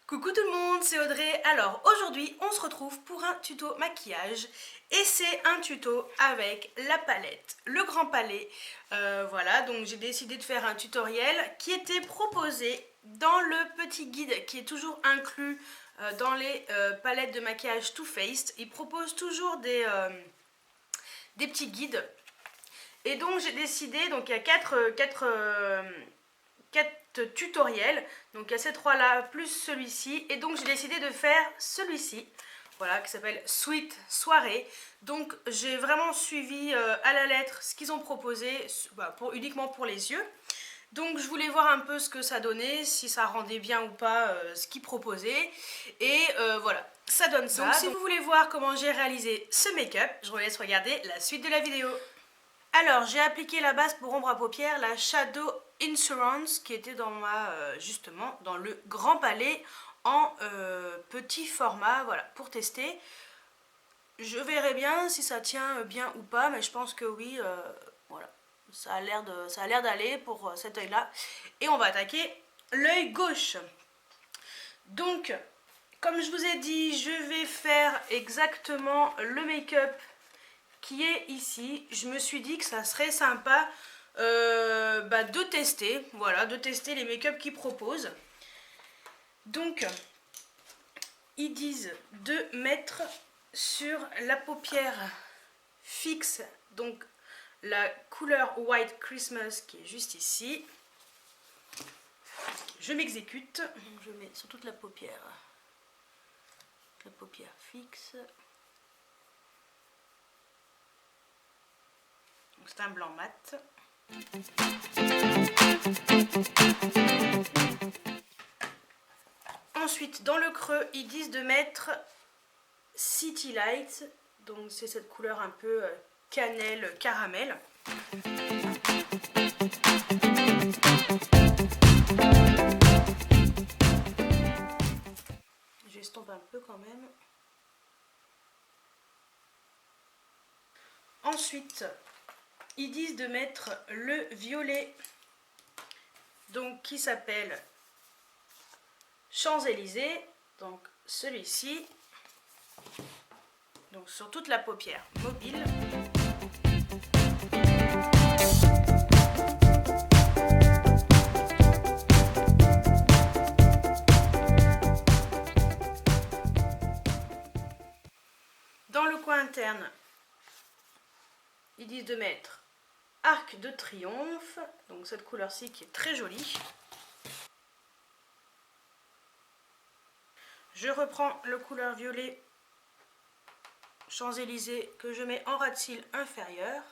Coucou tout le monde, c'est Audrey. Alors aujourd'hui on se retrouve pour un tuto maquillage et c'est un tuto avec la palette, le grand palais. Voilà, donc j'ai décidé de faire un tutoriel qui était proposé dans le petit guide qui est toujours inclus dans les palettes de maquillage Too Faced. Ils proposent toujours des petits guides. Et donc j'ai décidé, donc il y a quatre tutoriels, donc il y a ces trois là plus celui-ci, et donc j'ai décidé de faire celui-ci, voilà, qui s'appelle Sweet Soirée. Donc j'ai vraiment suivi à la lettre ce qu'ils ont proposé, uniquement pour les yeux. Donc je voulais voir un peu ce que ça donnait, si ça rendait bien ou pas ce qu'ils proposaient, et voilà, ça donne ça. Donc si vous voulez voir comment j'ai réalisé ce make-up, je vous laisse regarder la suite de la vidéo. Alors j'ai appliqué la base pour ombre à paupières, la Shadow Insurance, qui était dans justement dans le grand palais en petit format, voilà, pour tester. Je verrai bien si ça tient bien ou pas, mais je pense que oui, voilà, ça a l'air d'aller pour cet œil là. Et on va attaquer l'œil gauche. Donc comme je vous ai dit, je vais faire exactement le make-up qui est ici. Je me suis dit que ça serait sympa de tester, voilà, de tester les make-up qu'ils proposent. Donc ils disent de mettre sur la paupière fixe, donc la couleur White Christmas qui est juste ici. Je m'exécute, je mets sur toute la paupière fixe. C'est un blanc mat. Ensuite, dans le creux, ils disent de mettre City Light. Donc c'est cette couleur un peu cannelle, caramel. J'estompe un peu quand même. Ensuite, ils disent de mettre le violet, donc qui s'appelle Champs-Élysées, donc celui-ci, donc sur toute la paupière mobile. Dans le coin interne, ils disent de mettre Arc de Triomphe, donc cette couleur-ci qui est très jolie. Je reprends le couleur violet Champs-Élysées que je mets en ras de cils inférieur.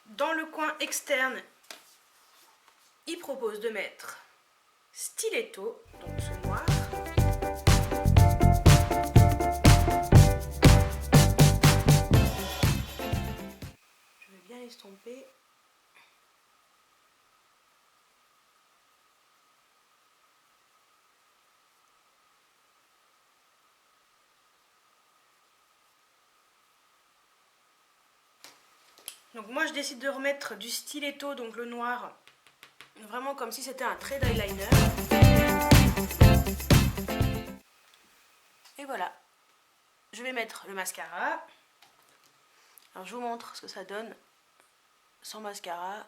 Dans le coin externe, ils proposent de mettre Stiletto, donc ce noir. Je vais bien l'estomper. Donc moi je décide de remettre du stiletto, donc le noir, vraiment comme si c'était un trait d'eyeliner. Et voilà, je vais mettre le mascara. Alors je vous montre ce que ça donne sans mascara.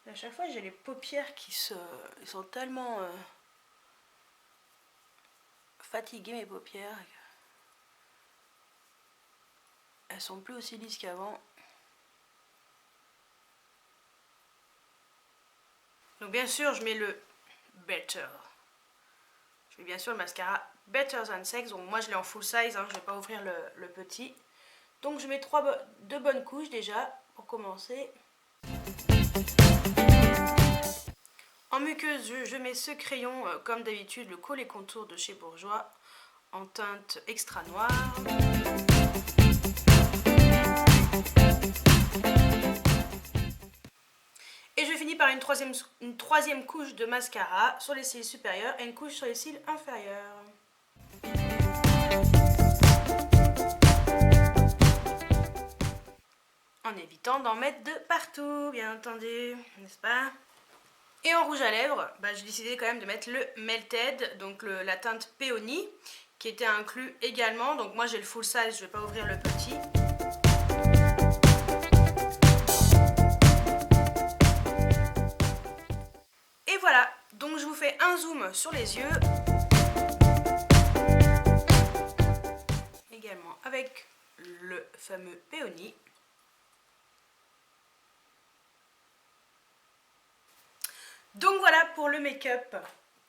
À chaque fois j'ai les paupières qui sont tellement fatiguées, mes paupières. Elles sont plus aussi lisses qu'avant. Donc bien sûr je mets le Better. Je mets bien sûr le mascara Better Than Sex. Donc moi je l'ai en full size, hein, je ne vais pas ouvrir le petit. Donc je mets deux bonnes couches déjà pour commencer. En muqueuse, je mets ce crayon, comme d'habitude, le Color Contour de chez Bourjois, en teinte extra noire. Et je finis par une troisième couche de mascara sur les cils supérieurs et une couche sur les cils inférieurs. en évitant d'en mettre de partout, bien entendu, n'est-ce pas? Et en rouge à lèvres, j'ai décidé quand même de mettre le Melted, donc la teinte Peony, qui était inclus également. Donc moi j'ai le full size, je vais pas ouvrir le petit. Et voilà, donc je vous fais un zoom sur les yeux. Également avec le fameux Peony. Donc voilà pour le make-up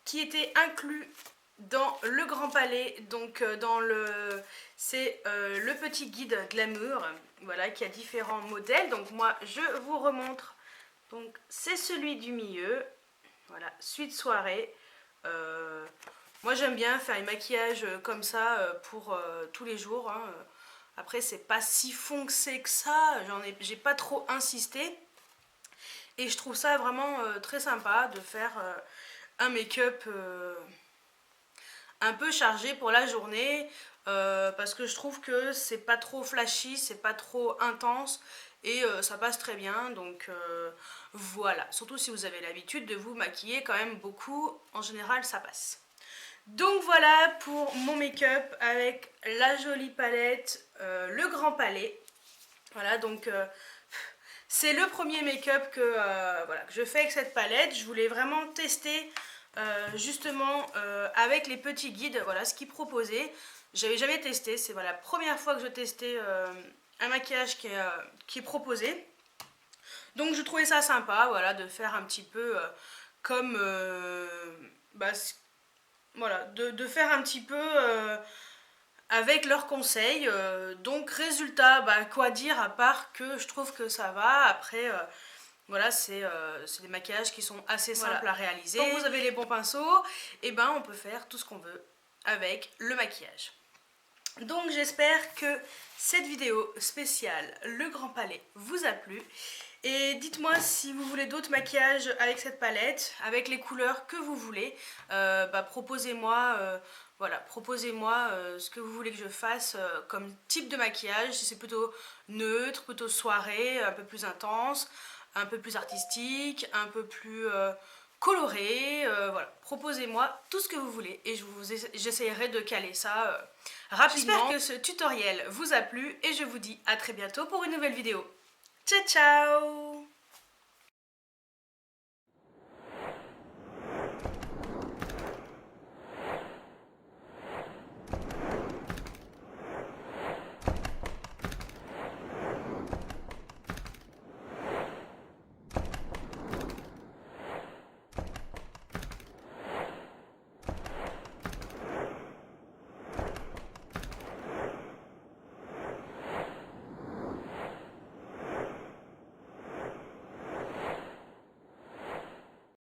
qui était inclus dans le Grand Palais, donc c'est le petit guide glamour, voilà, qui a différents modèles. Donc moi je vous remontre, donc c'est celui du milieu, voilà, suite soirée. Moi j'aime bien faire un maquillage comme ça pour tous les jours, hein. Après c'est pas si foncé que ça, j'ai pas trop insisté. Et je trouve ça vraiment très sympa de faire un make-up un peu chargé pour la journée, parce que je trouve que c'est pas trop flashy, c'est pas trop intense et ça passe très bien. Donc voilà, surtout si vous avez l'habitude de vous maquiller quand même beaucoup, en général ça passe. Donc voilà pour mon make-up avec la jolie palette, le Grand Palais. Voilà, donc c'est le premier make-up que je fais avec cette palette. Je voulais vraiment tester justement avec les petits guides, voilà ce qu'ils proposaient. J'avais jamais testé, c'est la première fois que je testais un maquillage qui est proposé. Donc je trouvais ça sympa, voilà, de faire un petit peu comme voilà, de faire un petit peu avec leurs conseils. Donc résultat, quoi dire à part que je trouve que ça va. Après voilà, c'est des maquillages qui sont assez simples à réaliser. Quand vous avez les bons pinceaux, et on peut faire tout ce qu'on veut avec le maquillage. Donc j'espère que cette vidéo spéciale Le Grand Palais vous a plu. Et dites-moi si vous voulez d'autres maquillages avec cette palette, avec les couleurs que vous voulez. Proposez-moi proposez-moi ce que vous voulez que je fasse comme type de maquillage. Si c'est plutôt neutre, plutôt soirée, un peu plus intense, un peu plus artistique, un peu plus coloré. Voilà, proposez-moi tout ce que vous voulez et j'essaierai de caler ça rapidement. J'espère que ce tutoriel vous a plu et je vous dis à très bientôt pour une nouvelle vidéo. Ciao ciao!